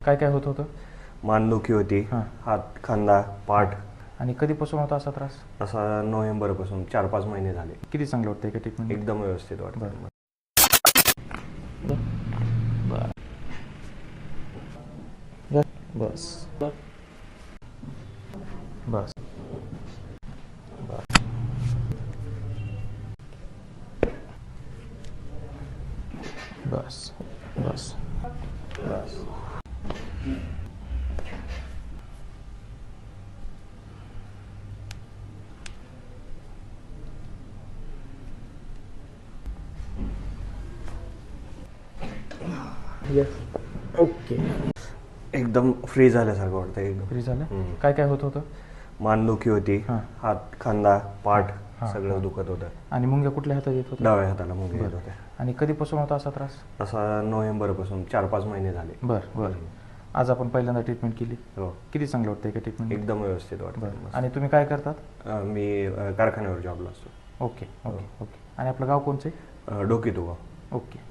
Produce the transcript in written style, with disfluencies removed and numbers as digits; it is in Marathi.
काय काय होत होतं? मानदुखी होती, हां. हात, खांदा, पाठ. आणि कधीपासून होता असा त्रास? असा नोव्हेंबरपासून 4-5 महिने झाले. किती चांगलं वाटतंय का ट्रीटमेंट? एकदम व्यवस्थित वाटतं. बरं. बस बस बस बस बस. ओके. एकदम फ्री झाल्यासारखं वाटतं एकदम. फ्री झालं? काय काय होत होतं? मानदुखी होती, हां. हात, खांदा, पाठ हां, सगळं हां. दुखत होतं. आणि मुंग्या कुठल्या हातात येत होत्या? डाव्या हाताला मुंग्या येत होत्या. आणि कधीपासून होता असा त्रास? असा नोव्हेंबरपासून 4-5 महिने झाले. बरं. आज आपण पहिल्यांदा ट्रीटमेंट केली. हो. किती चांगलं वाटतंय का ट्रीटमेंट? एकदम व्यवस्थित वाटतं. बरं. आणि तुम्ही काय करतात? मी कारखान्यावर जॉबला असतो. ओके. आणि आपलं गाव कोणचं आहे? डोकी तुगा. ओके.